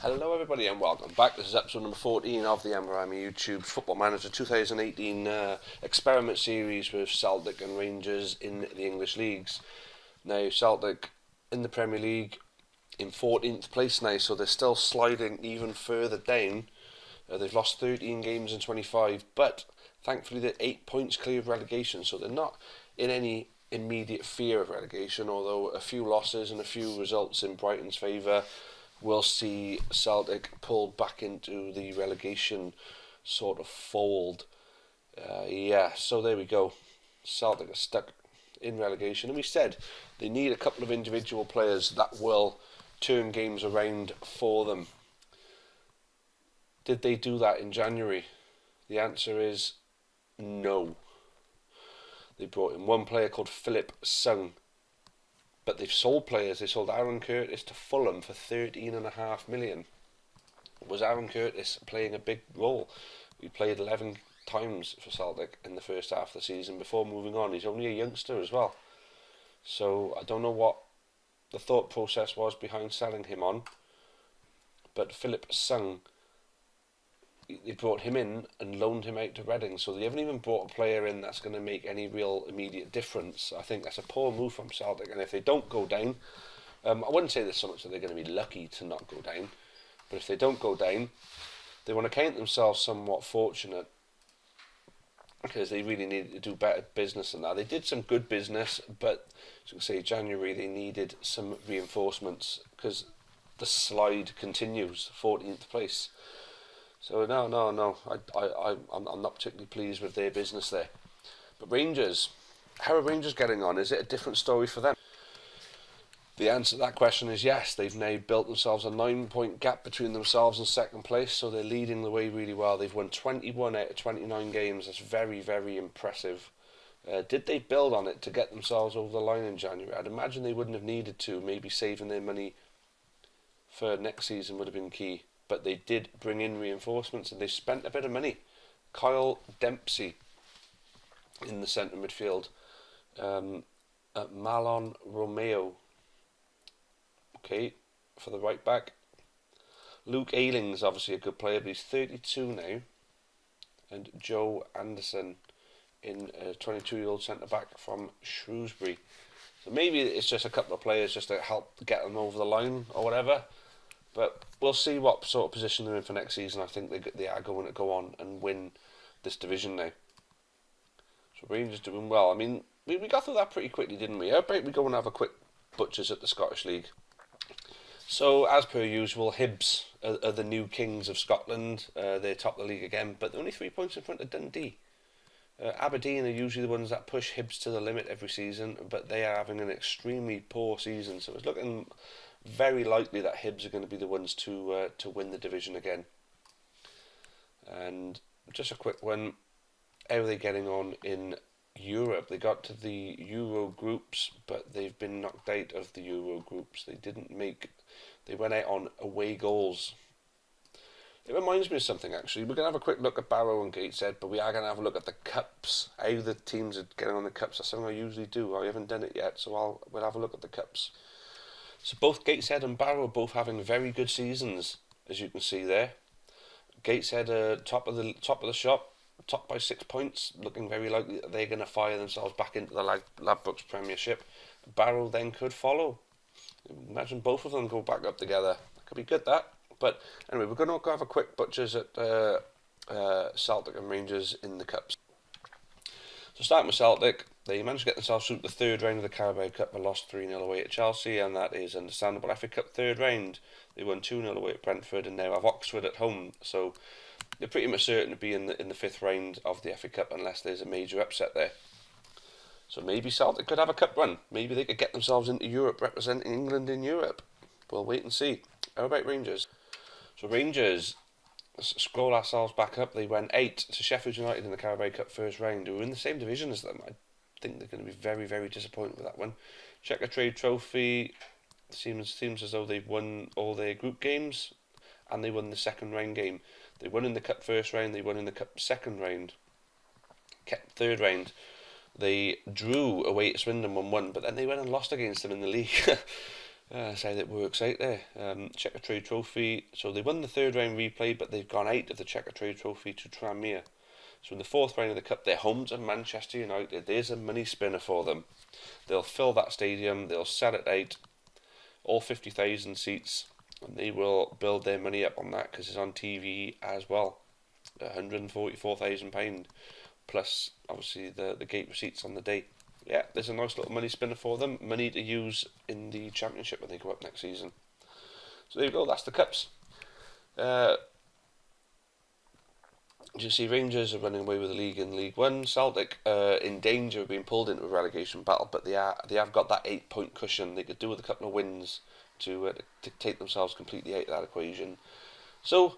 Hello everybody and welcome back. This is episode number 14 of the Vanarama YouTube Football Manager 2018 experiment series with Celtic and Rangers in the English leagues. Now Celtic in the Premier League in 14th place now, so they're still sliding even further down. They've lost 13 games in 25, but thankfully they're 8 points clear of relegation, so they're not in any immediate fear of relegation, although a few losses and a few results in Brighton's favour will see Celtic pulled back into the relegation sort of fold. So there we go. Celtic are stuck in relegation, and we said they need a couple of individual players that will turn games around for them. Did they do that in January? The answer is no. They brought in one player called Philip Sung, but they've sold players. They sold Aaron Curtis to Fulham for £13.5 million. Was Aaron Curtis playing a big role? He played 11 times for Celtic in the first half of the season before moving on. He's only a youngster as well. So I don't know what the thought process was behind selling him on. But Philip Sung, they brought him in and loaned him out to Reading, so they haven't even brought a player in that's going to make any real immediate difference. I think that's a poor move from Celtic, and if they don't go down, I wouldn't say there's so much that they're going to be lucky to not go down, but if they don't go down, they want to count themselves somewhat fortunate, because they really needed to do better business than that. They did some good business, but as you can say, January they needed some reinforcements, because the slide continues, 14th place. So no, I'm not particularly pleased with their business there. But Rangers, how are Rangers getting on? Is it a different story for them? The answer to that question is yes. They've now built themselves a 9-point gap between themselves and second place, so they're leading the way really well. They've won 21 out of 29 games. That's very, very impressive. Did they build on it to get themselves over the line in January? I'd imagine they wouldn't have needed to. Maybe saving their money for next season would have been key. But they did bring in reinforcements and they spent a bit of money. Kyle Dempsey in the centre midfield. Malon Romeo, for the right back. Luke Ayling's obviously a good player, but he's 32 now. And Joe Anderson in a 22-year-old centre back from Shrewsbury. So maybe it's just a couple of players just to help get them over the line or whatever. But we'll see what sort of position they're in for next season. I think they are going to go on and win this division now. So Rangers doing well. I mean, we got through that pretty quickly, didn't we? How about we go and have a quick butchers at the Scottish League? So, as per usual, Hibs are the new kings of Scotland. They're top of the league again, but they're only 3 points in front of Dundee. Aberdeen are usually the ones that push Hibs to the limit every season, but they are having an extremely poor season. So it's looking very likely that Hibs are going to be the ones to win the division again. And just a quick one, how are they getting on in Europe? They got to the Euro groups, but they've been knocked out of the Euro groups. They went out on away goals. It reminds me of something actually. We're going to have a quick look at Barrow and Gateshead, but we are going to have a look at the cups, how the teams are getting on the cups. That's something I usually do. I haven't done it yet, so we'll have a look at the cups. So both Gateshead and Barrow are both having very good seasons, as you can see there. Gateshead are top of the shop, top by 6 points, looking very likely that they're going to fire themselves back into the Ladbrokes Premiership. Barrow then could follow. Imagine both of them go back up together. That could be good, that. But anyway, we're going to go have a quick butchers at Celtic and Rangers in the cups. So starting with Celtic, they managed to get themselves through the third round of the Carabao Cup and lost 3-0 away at Chelsea, and that is understandable. FA Cup third round, they won 2-0 away at Brentford and now have Oxford at home. So they're pretty much certain to be in the fifth round of the FA Cup unless there's a major upset there. So maybe Celtic could have a cup run. Maybe they could get themselves into Europe, representing England in Europe. We'll wait and see. How about Rangers? So Rangers, scroll ourselves back up, they went 8 to Sheffield United in the Carabao Cup first round, who were in the same division as them. I think they're going to be very, very disappointed with that one. Checker Trade Trophy, seems as though they've won all their group games, and they won the second round game. They won in the Cup first round, they won in the Cup second round, kept third round. They drew away at Swindon 1-1, but then they went and lost against them in the league. That's how that works out there. Checker Trade Trophy. So they won the third round replay, but they've gone out of the Checker Trade Trophy to Tranmere. So in the fourth round of the Cup, they're home to Manchester United. There's a money spinner for them. They'll fill that stadium. They'll sell it out, all 50,000 seats, and they will build their money up on that because it's on TV as well. £144,000 plus obviously the gate receipts on the day. Yeah, there's a nice little money spinner for them. Money to use in the Championship when they go up next season. So there you go, that's the Cups. You see Rangers are running away with the league in League One. Celtic in danger of being pulled into a relegation battle, but they have got that 8-point cushion. They could do with a couple of wins to take themselves completely out of that equation. So,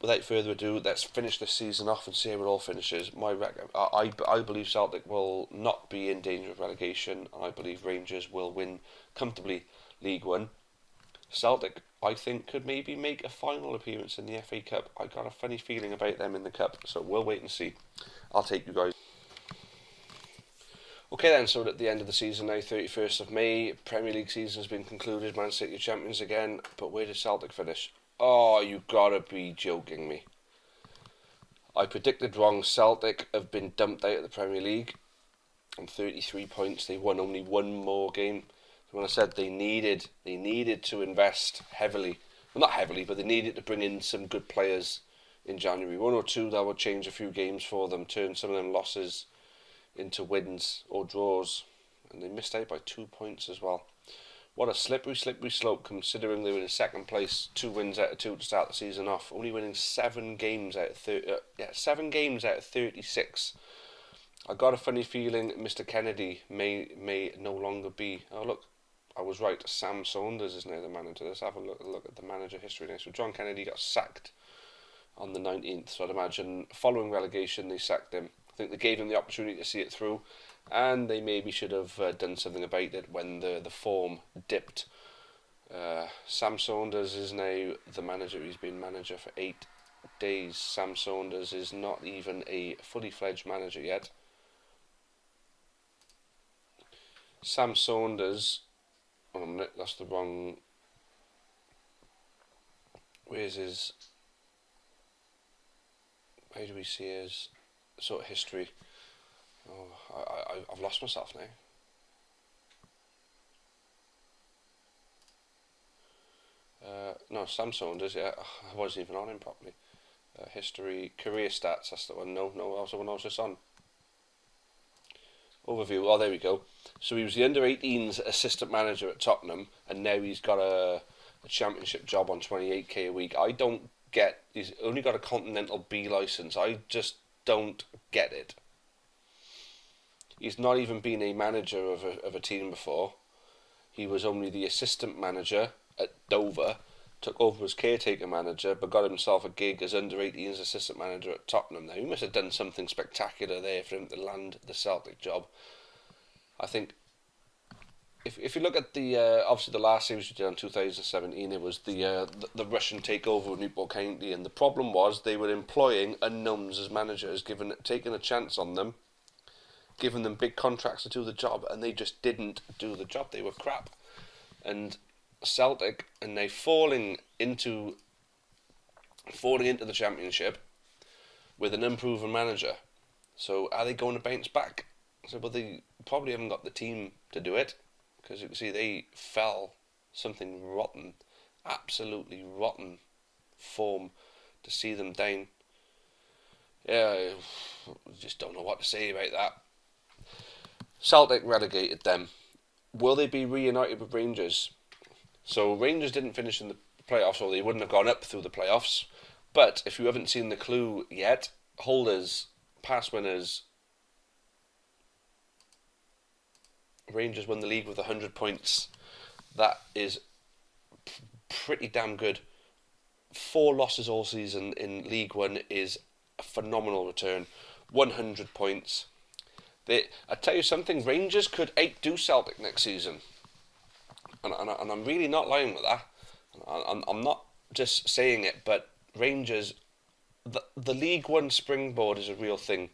without further ado, let's finish this season off and see how it all finishes. I believe Celtic will not be in danger of relegation, and I believe Rangers will win comfortably League One. Celtic, I think, could maybe make a final appearance in the FA Cup. I got a funny feeling about them in the Cup, so we'll wait and see. I'll take you guys. Okay then, so at the end of the season now, 31st of May, Premier League season has been concluded, Man City are champions again, but where did Celtic finish? Oh, you gotta be joking me. I predicted wrong. Celtic have been dumped out of the Premier League on 33 points. They won only one more game. When I said they needed to invest heavily, well not heavily, but they needed to bring in some good players in January. One or two that would change a few games for them, turn some of them losses into wins or draws, and they missed out by 2 points as well. What a slippery slope, considering they were in second place, 2 wins out of 2 to start the season off, only winning 7 games out of 36. I got a funny feeling Mr. Kennedy may no longer be. Oh look, I was right. Sam Saunders is now the manager. Let's have a look at the manager history now. So John Kennedy got sacked on the 19th. So I'd imagine following relegation they sacked him. I think they gave him the opportunity to see it through, and they maybe should have done something about it when the form dipped. Sam Saunders is now the manager. He's been manager for 8 days. Sam Saunders is not even a fully fledged manager yet. Sam Saunders, hold on a minute, that's the wrong, where's his, how do we see his sort of history? Oh, I've lost myself now. No, Sam Saunders, yeah, I wasn't even on him properly. History, career stats, that's the one, no, that's the one I was just on. Overview, oh there we go. So he was the under-18s assistant manager at Tottenham, and now he's got a championship job on 28k a week. I don't get, he's only got a Continental B licence, I just don't get it. He's not even been a manager of a team before. He was only the assistant manager at Dover, took over as caretaker manager, but got himself a gig as under-18s assistant manager at Tottenham. Now, he must have done something spectacular there for him to land the Celtic job. I think, if you look at the, obviously the last series we did in 2017, it was the Russian takeover of Newport County, and the problem was they were employing unknowns as managers, taking a chance on them, giving them big contracts to do the job, and they just didn't do the job. They were crap. And Celtic are now falling into the Championship with an unproven manager. So are they going to bounce back? So, well, they probably haven't got the team to do it, because you can see they fell something rotten, absolutely rotten form to see them down. Yeah, I just don't know what to say about that. Celtic relegated them. Will they be reunited with Rangers? So Rangers didn't finish in the playoffs, or they wouldn't have gone up through the playoffs. But if you haven't seen the clue yet, holders, past winners, Rangers won the league with 100 points. That is pretty damn good. 4 losses all season in League One is a phenomenal return. 100 points. I tell you something, Rangers could outdo Celtic next season. And I'm really not lying with that. I'm not just saying it, but Rangers, the League One springboard is a real thing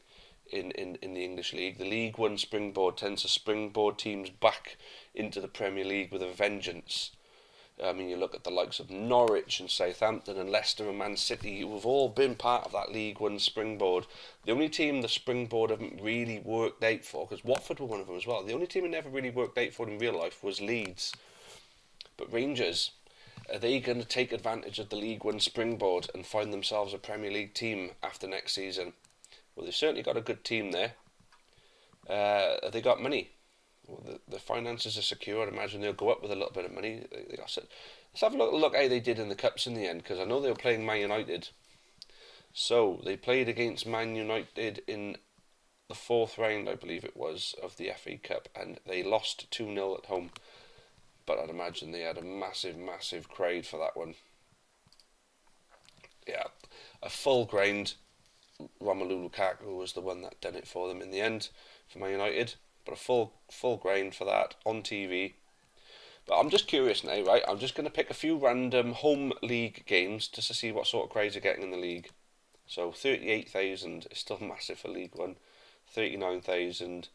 in the English League. The League One springboard tends to springboard teams back into the Premier League with a vengeance. I mean, you look at the likes of Norwich and Southampton and Leicester and Man City, who have all been part of that League One springboard. The only team the springboard haven't really worked out for, because Watford were one of them as well, the only team it never really worked out for in real life was Leeds. But Rangers, are they going to take advantage of the League One springboard and find themselves a Premier League team after next season? Well, they've certainly got a good team there. Have they got money? Well, the finances are secure. I'd imagine they'll go up with a little bit of money. Let's have a look how they did in the Cups in the end, because I know they were playing Man United. So, they played against Man United in the 4th round, I believe it was, of the FA Cup, and they lost 2-0 at home. But I'd imagine they had a massive, massive crowd for that one. Yeah, a full ground. Romelu Lukaku was the one that done it for them in the end, for Man United. But a full ground for that on TV. But I'm just curious now, right? I'm just going to pick a few random home league games just to see what sort of crowds are getting in the league. So 38,000 is still massive for League One. 39,000.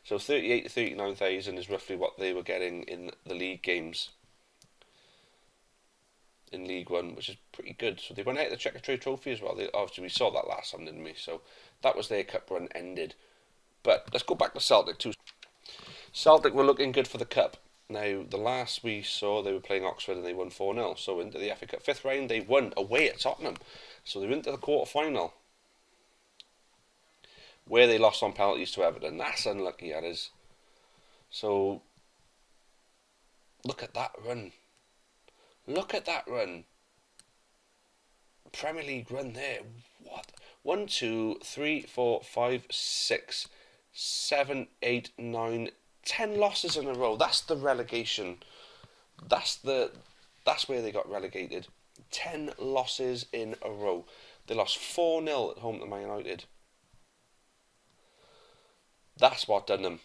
So 38 to 39,000 is roughly what they were getting in the league games in League One, which is pretty good. So they went out of the Checker Trade Trophy as well. Obviously, we saw that last time, didn't we? So that was their cup run ended. But let's go back to Celtic too. Celtic were looking good for the cup. Now, the last we saw, they were playing Oxford and they won 4-0. So into the FA Cup 5th round, they won away at Tottenham. So they went to the quarter-final, where they lost on penalties to Everton. That's unlucky, that is. So, look at that run. Look at that run. Premier League run there. What? 1, 2, 3, 4, 5, 6, 7, 8, 9, 10 losses in a row. That's the relegation. That's where they got relegated. 10 losses in a row. They lost 4-0 at home to Man United. That's what done them.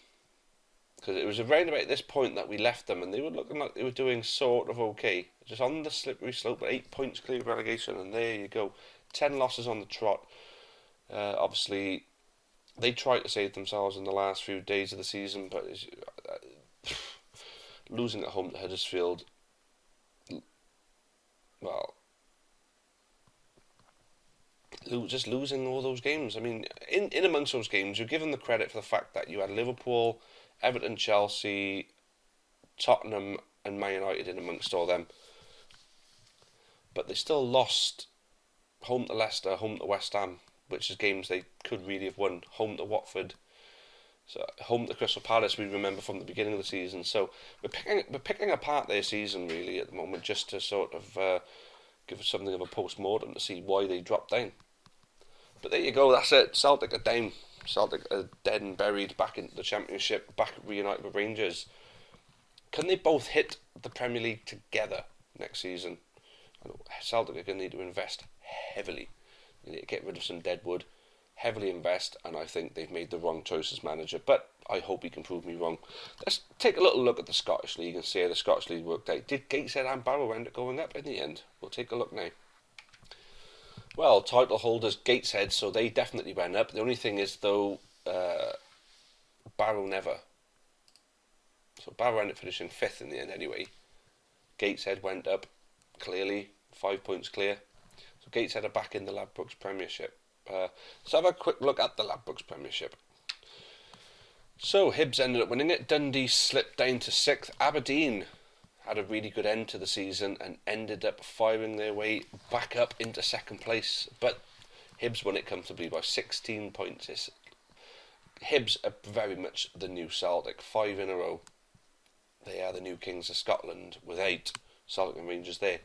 Because it was around about this point that we left them, and they were looking like they were doing sort of okay. Just on the slippery slope, 8 points clear of relegation, and there you go. 10 losses on the trot. Obviously, they tried to save themselves in the last few days of the season, but losing at home to Huddersfield, well, just losing all those games. I mean, in amongst those games, you're given the credit for the fact that you had Liverpool, Everton, Chelsea, Tottenham and Man United in amongst all them. But they still lost home to Leicester, home to West Ham, which is games they could really have won. Home to Watford, so home to Crystal Palace, we remember from the beginning of the season. So we're picking apart their season really at the moment, just to sort of give us something of a post-mortem to see why they dropped down. But there you go, that's it. Celtic are down. Celtic are dead and buried back into the Championship, back reunited with Rangers. Can they both hit the Premier League together next season? Celtic are going to need to invest heavily. You need to get rid of some dead wood, heavily invest, and I think they've made the wrong choice as manager, but I hope he can prove me wrong. Let's take a little look at the Scottish League and see how the Scottish League worked out. Did Gateshead and Barrow end up going up in the end? We'll take a look now. Well, title holders Gateshead, so they definitely went up. The only thing is, though, Barrow never. So Barrow ended up finishing 5th in the end anyway. Gateshead went up, clearly, 5 points clear. So Gateshead are back in the Ladbrokes Premiership. Let's have a quick look at the Ladbrokes Premiership. So Hibs ended up winning it. Dundee slipped down to 6th. Aberdeen had a really good end to the season and ended up firing their way back up into 2nd place. But Hibs won it comfortably by 16 points. Hibs are very much the new Celtic. 5 in a row. They are the new Kings of Scotland without Celtic and Rangers there.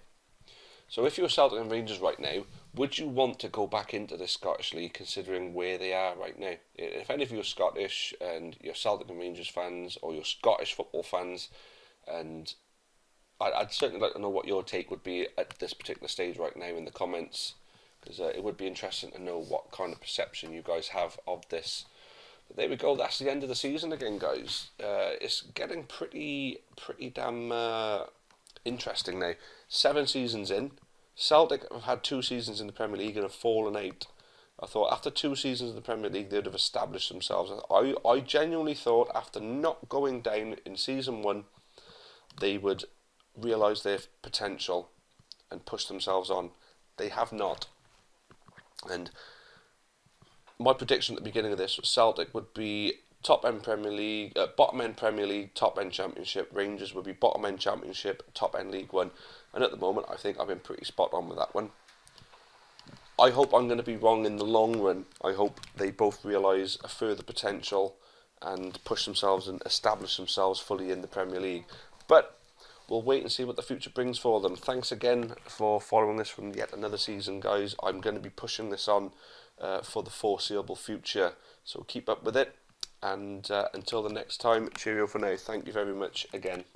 So if you're Celtic and Rangers right now, would you want to go back into the Scottish League considering where they are right now? If any of you are Scottish and you're Celtic and Rangers fans, or you're Scottish football fans, and I'd certainly like to know what your take would be at this particular stage right now in the comments, because it would be interesting to know what kind of perception you guys have of this. But there we go, that's the end of the season again, guys. It's getting pretty damn interesting now. 7 seasons in. Celtic have had 2 seasons in the Premier League and have fallen out. I thought after 2 seasons in the Premier League they'd have established themselves. I genuinely thought after not going down in season 1 they would realise their potential and push themselves on. They have not. And my prediction at the beginning of this was Celtic would be top end Premier League, bottom end Premier League, top end Championship. Rangers would be bottom end Championship, top end League One. And at the moment, I think I've been pretty spot on with that one. I hope I'm going to be wrong in the long run. I hope they both realise a further potential and push themselves and establish themselves fully in the Premier League. But we'll wait and see what the future brings for them. Thanks again for following this from yet another season, guys. I'm going to be pushing this on for the foreseeable future. So keep up with it. And until the next time, cheerio for now. Thank you very much again.